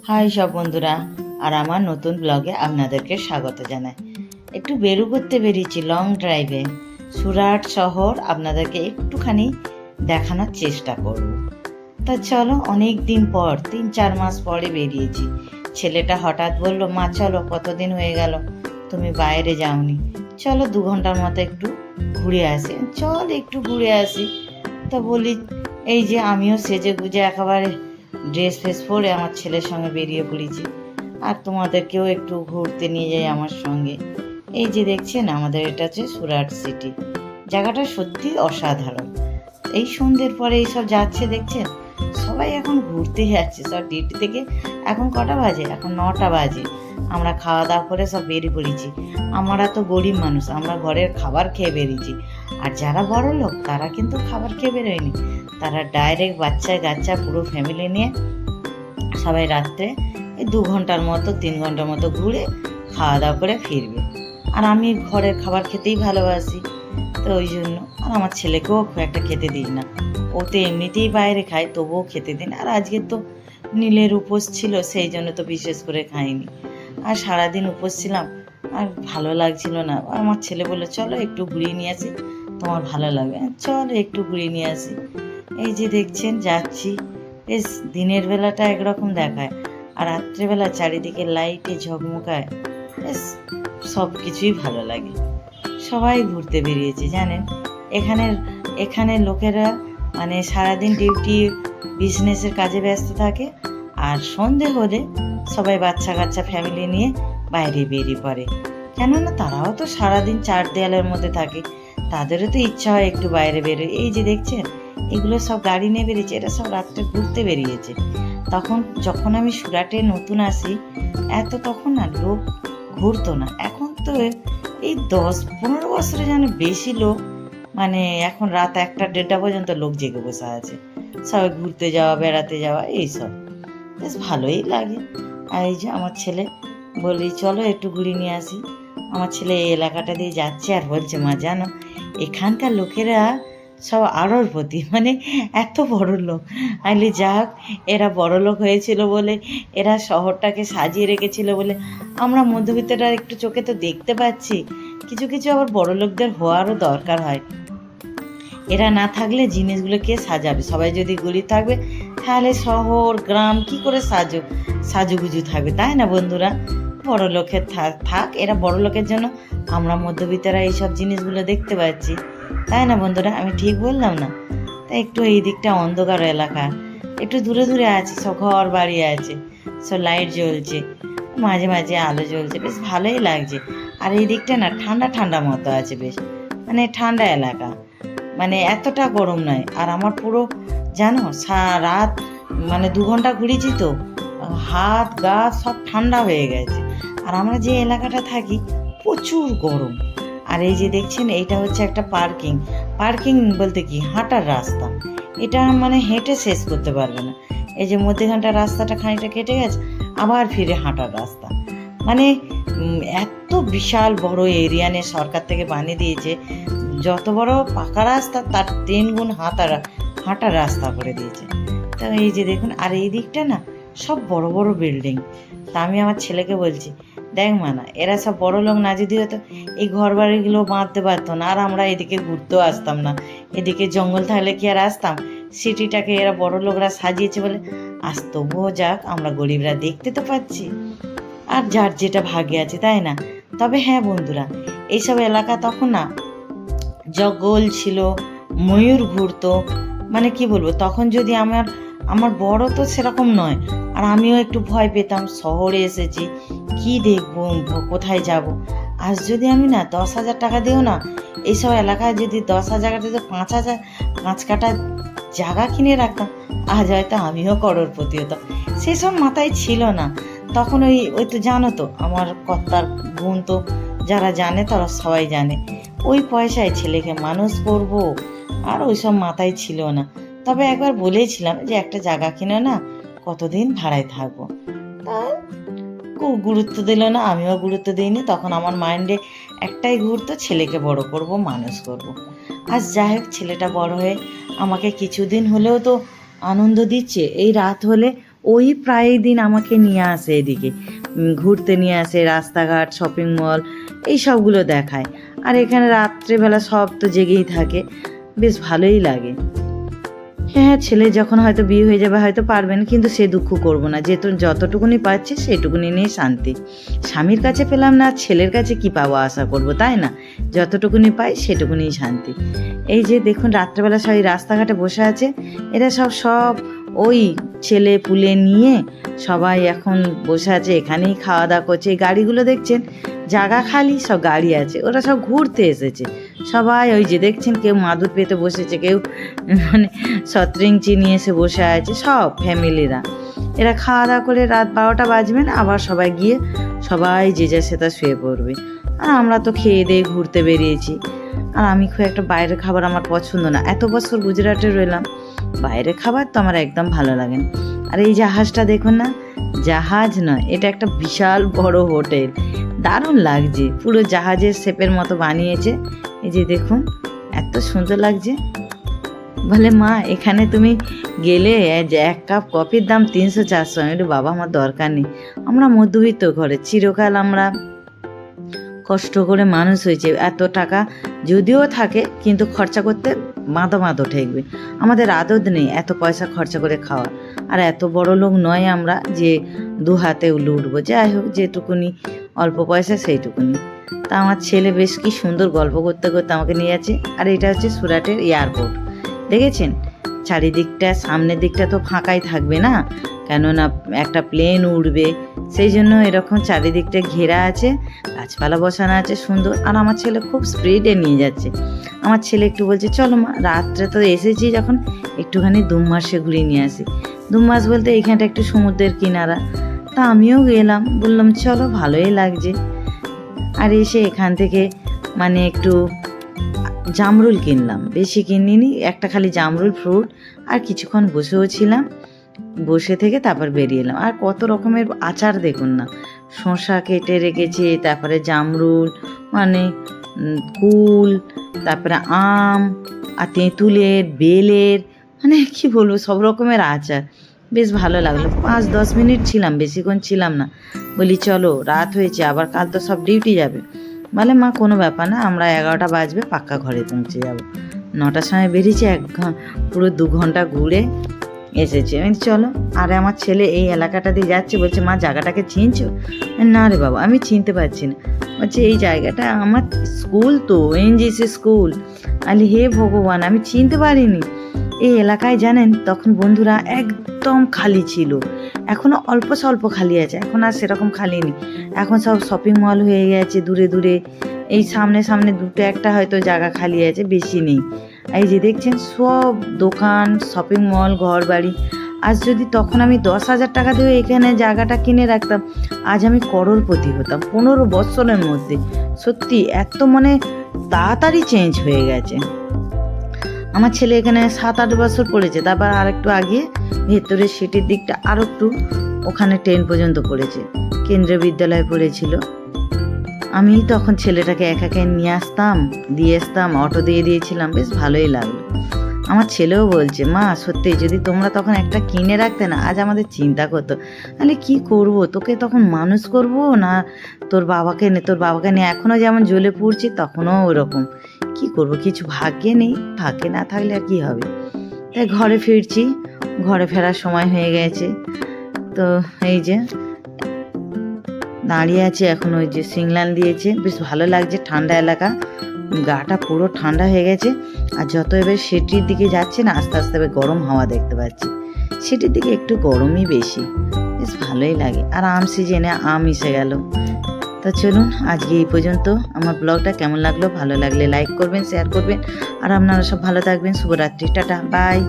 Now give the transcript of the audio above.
High সব বন্ধুরা, আর আমার নতুন ব্লগে আপনাদেরকে স্বাগত জানাই। একটু করতে বেরিয়েছি লং ড্রাইভে। সুরাট শহর আপনাদেরকে একটুখানি দেখানোর চেষ্টা করব। তা চলো, অনেক দিন পর 3-4 মাস পরে বেরিয়েছি। ছেলেটা হঠাৎ বললো, মা চলো, কতদিন হয়ে গেল তুমি বাইরে যাওনি, চলো 2 ঘন্টার মতো একটু ঘুরে আসি। চল একটু ঘুরে আসি। তা বলি, এই যে আমিও সেজে গুজে একেবারে ড্রেস ফ্রেস পরে আমার ছেলের সঙ্গে বেরিয়ে পড়েছি, আর তোমাদেরকেও একটু ঘুরতে নিয়ে যাই আমার সঙ্গে। এই যে দেখছেন, আমাদের এটা হচ্ছে সুরাট সিটি। জায়গাটা সত্যি অসাধারণ। এই সন্ধ্যের পরে এইসব যাচ্ছে দেখছেন, সবাই এখন ঘুরতে যাচ্ছে সব ডিউটি থেকে। এখন কটা বাজে? এখন 9টা বাজে। আমরা খাওয়া দাওয়া করে সব বেরিয়ে পড়েছি। আমরা তো গরিব মানুষ, আমরা ঘরের খাবার খেয়ে বেরিয়েছি। আর যারা বড় লোক তারা কিন্তু খাবার খেয়ে বেরোয়নি, তারা ডাইরেক্ট বাচ্চা কাচ্চা পুরো ফ্যামিলি নিয়ে সবাই রাত্রে এই 2 ঘন্টার মতো 3 ঘন্টার মতো ঘুরে খাওয়া দাওয়া করে ফিরবে। আর আমি ঘরের খাবার খেতেই ভালোবাসি, তো ওই জন্য। আর আমার ছেলেকেও খুব একটা খেতে দিই না, ও তো এমনিতেই বাইরে খায়, তবুও খেতে দিন। আর আজকে তো নীলের উপোস ছিল, সেই জন্য তো বিশেষ করে খাইনি। আর সারাদিন উপোস ছিলাম, আর ভালো লাগছিল না। আমার ছেলে বললো, চলো একটু ঘুরিয়ে নিয়ে আসি, তোমার ভালো লাগবে। চলো একটু ঘুরিয়ে নিয়ে আসি। এই যে দেখছেন যাচ্ছি, বেশ দিনের বেলাটা একরকম দেখায়, আর রাত্রেবেলা চারিদিকে লাইটে ঝকমকায়, বেশ সব কিছুই ভালো লাগে। সবাই ঘুরতে বেরিয়েছে জানেন। এখানের এখানে লোকেরা মানে সারাদিন ডিউটি বিজনেসের কাজে ব্যস্ত থাকে, আর সন্ধে হলে সবাই বাচ্চা কাচ্চা ফ্যামিলি নিয়ে বাইরে বেরিয়ে পড়ে। কেননা তারাও তো সারাদিন 4 দেয়ালের মধ্যে থাকে, তাদেরও তো ইচ্ছা হয় একটু বাইরে বেরোয়। এই যে দেখছেন, এগুলো সব গাড়ি নিয়ে বেরিয়েছে, এরা সব রাত্রে ঘুরতে বেরিয়েছে। যখন আমি সুরাটে নতুন আসি, তখন না লোক ঘুরতো না। এখন তো এই 10-15 বছরে যেন বেশি লোক, মানে এখন রাত 1টা-1:30 পর্যন্ত লোক জেগে বসে আছে, সবাই ঘুরতে যাওয়া বেড়াতে যাওয়া এইসব। বেশ ভালোই লাগে। আর এই যে আমার ছেলে, বলি চলো একটু ঘুরিয়ে নিয়ে আসি। আমার ছেলে এই এলাকাটা দিয়ে যাচ্ছে আর বলছে, মা জানো এখানকার লোকেরা সব আড়রপতি, মানে এত বড় লোক। আইলে যাক, এরা বড় লোক হয়েছিল বলে, এরা শহরটাকে সাজিয়ে রেখেছিল বলে আমরা মধ্যবিত্তরা একটু চোখে তো দেখতে পাচ্ছি। কিছু কিছু আবার বড় লোকদের হওয়ারও দরকার হয়। এরা না থাকলে জিনিসগুলো কে সাজাবে? সবাই যদি গরিব থাকবে, তাহলে শহর গ্রাম কি করে সাজুগুজু থাকবে, তাই না বন্ধুরা? বড় লোকের থাক, এরা বড় লোকের জন্য আমরা মধ্যবিত্তরা এইসব জিনিসগুলো দেখতে পাচ্ছি, তাই না বন্ধুরা? আমি ঠিক বললাম না? তাই একটু এই দিকটা অন্ধকার এলাকা, একটু দূরে দূরে আছে, সব ঘর বাড়ি আছে, সব লাইট জ্বলছে, মাঝে মাঝে আলো জ্বলছে, বেশ ভালোই লাগছে। আর এই দিকটা না ঠান্ডা ঠান্ডা মতো আছে, বেশ মানে ঠান্ডা এলাকা, মানে এতটা গরম নয়। আর আমার পুরো জানো রাত মানে 2 ঘন্টা ঘুরেছি তো, হাত গা সব ঠান্ডা হয়ে গেছে। আর আমরা যে এলাকাটা থাকি প্রচুর গরম। আর এই যে দেখছেন, এইটা হচ্ছে একটা পার্কিং বলতে কি, হাঁটার রাস্তা। এটা মানে হেঁটে শেষ করতে পারবে না। এই যে মধ্যেখানটার রাস্তাটা খানিকটা কেটে গেছে, আবার ফিরে হাঁটার রাস্তা। মানে এত বিশাল বড় এরিয়া নিয়ে সরকার থেকে বানিয়ে দিয়েছে, যত বড় পাকা রাস্তা তার 3 গুণ হাঁটার রাস্তা করে দিয়েছে। তো এই যে দেখুন, আর এই দিকটা না সব বড় বড় বিল্ডিং। তা আমি আমার ছেলেকে বলছি, দেখ মানা, এরা সব বড় লোক না যদি হতো, এই ঘর বাড়িগুলো বাঁধতে পারতো না, আর আমরা এদিকে ঘুরতেও আসতাম না। এদিকে জঙ্গল থাকলে কি আর আসতাম? সিটিটাকে এরা বড় লোকরা সাজিয়েছে বলে আজ তবুও যাক, আমরা গরিবরা দেখতে তো পাচ্ছি। আর যার যেটা ভাগ্যে আছে, তাই না? তবে হ্যাঁ বন্ধুরা, এইসব এলাকা তখন না জঙ্গল ছিল, ময়ূর ঘুরতো, মানে কি বলবো, তখন যদি আমার বড় তো সেরকম নয়, আর আমিও একটু ভয় পেতাম। শহরে এসেছি, কি দেখবো, কোথায় যাব। আজ যদি আমি না 10,000 টাকা দিও না, এইসব এলাকায় যদি 10,000 টাকা দিয়ে 5 কাঠা জায়গা কিনে রাখতাম, আজ হয়তো আমিও করোড়পতি হতাম। সেসব মাথায় ছিল না তখন। ওই তো জানো তো, আমার কর্তার গুণ তো যারা জানে তারা সবাই জানে। ওই পয়সায় ছেলেকে মানুষ করব, আর ওইসব মাথায় ছিল না। তবে একবার বলেছিলাম যে একটা জায়গা কিনে না, কতদিন ভাড়ায় থাকবো। তা খুব গুরুত্ব দিল না, আমিও গুরুত্ব দিইনি। তখন আমার মাইন্ডে একটাই ঘুরতো, ছেলেকে বড় করব, মানুষ করব। আজ যাই হোক, ছেলেটা বড় হয়ে আমাকে কিছুদিন হলেও তো আনন্দ দিচ্ছে। এই রাত হলে ওই প্রায় দিন আমাকে নিয়ে আসে এদিকে, ঘুরতে নিয়ে আসে, রাস্তাঘাট, শপিং মল এই সবগুলো দেখায়। আর এখানে রাত্রেবেলা সব তো জেগেই থাকে, বেশ ভালোই লাগে। হ্যাঁ, ছেলে যখন হয়তো বিয়ে হয়ে যাবে হয়তো পারবেন, কিন্তু সে দুঃখ করবো না, যেহেতু যতটুকুনি পাচ্ছে সেইটুকুনি নিয়ে শান্তি। স্বামীর কাছে পেলাম না, ছেলের কাছে কি পাবো আশা করব, তাই না? যতটুকুনি পাই সেটুকুনি শান্তি। এই যে দেখুন রাত্রেবেলা সবাই রাস্তাঘাটে বসে আছে, এরা সব ওই ছেলে পুলে নিয়ে সবাই এখন বসে আছে, এখানেই খাওয়া দাওয়া করছে। এই গাড়িগুলো দেখছেন জায়গা খালি, সব গাড়ি আছে, ওরা সব ঘুরতে এসেছে সবাই। ওই যে দেখছেন কেউ মাদুর পেতে বসেছে, কেউ মানে শতরিঞ্চি নিয়ে এসে বসে আছে, সব ফ্যামিলিরা। এরা খাওয়া দাওয়া করে রাত 12টা বাজবেন, আবার সবাই গিয়ে সবাই যে যা সেটা শুয়ে পড়বে। আর আমরা তো খেয়ে দিয়ে ঘুরতে বেরিয়েছি। আর আমি খুব একটা বাইরের খাবার আমার পছন্দ না, এত বছর গুজরাটে রইলাম, বাইরের খাবার তো আমার একদম ভালো লাগে না। আর এই জাহাজটা দেখুন না, জাহাজ নয়, এটা একটা বিশাল বড় হোটেল, দারুণ লাগছে, পুরো জাহাজের শেপের মতো বানিয়েছে। এই যে দেখুন এত সুন্দর লাগছে। বলে মা এখানে তুমি গেলে এক কাপ কফির দাম 300-400। আমি বলি বাবা আমার দরকার নেই, আমরা মধ্যবিত্ত ঘরে, চিরকাল আমরা কষ্ট করে মানুষ হয়েছে, এত টাকা যদিও থাকে কিন্তু খরচা করতে মাদো ঠেকবে, আমাদের আদত নেই এত পয়সা খরচা করে খাওয়া। আর এত বড় লোক নয় আমরা যে দু হাতে লুটবো, যাই হোক যেটুকুনি অল্প পয়সা সেইটুকুনি। তা আমার ছেলে বেশ কি সুন্দর গল্প করতে করতে আমাকে নিয়ে যাচ্ছে। আর এটা হচ্ছে সুরাটের এয়ারপোর্ট, দেখেছেন চারিদিকটা, সামনের দিকটা তো ফাঁকাই থাকবে না, কেননা একটা প্লেন উঠবে, সেই জন্য এরকম চারিদিকটা ঘেরা আছে, গাছপালা বসানো আছে সুন্দর। আর আমার ছেলে খুব স্পিডে নিয়ে যাচ্ছে। আমার ছেলে একটু বলছে চলো মা, রাত্রে তো এসেছি যখন একটুখানি দুমাসে ঘুরিয়ে নিয়ে আসি। দুমাস বলতে এইখানটা একটু সমুদ্রের কিনারা, তা আমিও গেলাম, বললাম চলো ভালোই লাগছে। আর এসে এখান থেকে মানে একটু জামরুল কিনলাম, বেশি কিনিনি, একটা খালি জামরুল ফ্রুট। আর কিছুক্ষণ বসেও ছিলাম, বসে থেকে তারপর বেরিয়ে এলাম। আর কত রকমের আচার দেখুন না, শসা কেটে রেখেছে, তারপরে জামরুল মানে কুল, তারপরে আম, আর তেঁতুলের, বেলের, মানে কি বলবো সব রকমের আচার, বেশ ভালো লাগলো। 5-10 মিনিট ছিলাম, বেশিক্ষণ ছিলাম না। বলি চলো রাত হয়েছে, আবার কাল তো সব ডিউটি যাবে। বলে মা কোনো ব্যাপার না, আমরা 11টা বাজবে পাক্কা ঘরে পৌঁছে যাব। 9টার সময় বেরিয়েছি, পুরো 2 ঘন্টা ঘুরে এসেছি। আমি চলো। আর আমার ছেলে এই এলাকাটা দিয়ে যাচ্ছে, বলছে মা জায়গাটাকে চিনছো? না রে বাবা আমি চিনতে পারছি না। বলছে এই জায়গাটা আমার স্কুল তো, এনজিসি স্কুল। আলি হে ভগবান, আমি চিনতে পারিনি। এই এলাকায় জানেন তখন বন্ধুরা একদম খালি ছিল, এখনও অল্প স্বল্প খালি আছে, এখন আর সেরকম খালি নেই, এখন সব শপিং মল হয়ে গেছে দূরে দূরে। এই সামনে সামনে 2-1টা হয়তো জায়গা খালি আছে, বেশি নেই। এই যে দেখছেন সব দোকান, শপিং মল, ঘর বাড়ি। আজ যদি তখন আমি 10,000 টাকা দিয়ে এখানে জায়গাটা কিনে রাখতাম, আজ আমি করোড়পতি হতাম 15 বছরের মধ্যে। সত্যি এত মানে তাড়াতাড়ি চেঞ্জ হয়ে গেছে। আমার ছেলে এখানে 7-8 বছর পড়েছে, তারপর আর একটু আগে ভেতরের সিটির দিকটা আরও একটু, ওখানে 10 পর্যন্ত পড়েছে, কেন্দ্রীয় বিদ্যালয়ে পড়েছিল। আমি তখন ছেলেটাকে একা নিয়ে আসতাম, দিয়ে আসতাম, অটো দিয়ে দিয়েছিলাম, বেশ ভালোই লাগলো। আমার ছেলেও বলছে মা সত্যি যদি তোমরা তখন একটা কিনে রাখতে না, আজ আমাদের চিন্তা করতো তাহলে কি করব, তোকে তখন মানুষ করব না তোর বাবাকে নিয়ে এখনও যেমন জ্বলে পড়ছি তখনও ওরকম, কি করব, কিছু ভাগ্যে নেই, ভাগ্যে না থাকলে আর কি হবে। তাই ঘরে ফিরছি, ঘরে ফেরার সময় হয়ে গেছে। তো এই যে দাঁড়িয়ে আছে এখন, ওই যে সিগন্যাল দিয়েছে, বেশ ভালো লাগছে, ঠান্ডা এলাকা, গাটা পুরো ঠান্ডা হয়ে গেছে। আর যত এবার সিটির দিকে যাচ্ছে না আস্তে আস্তে এবার গরম হাওয়া দেখতে পাচ্ছি, সিটির দিকে একটু গরমই বেশি, বেশ ভালোই লাগে। আর আম সিজনে আম এসে গেল। তো চলুন আজকে এই পর্যন্ত। আমার ব্লগটা কেমন লাগলো, ভালো লাগলে লাইক করবেন, শেয়ার করবেন। আর আপনারা সব ভালো থাকবেন। শুভরাত্রি, টাটা, বাই।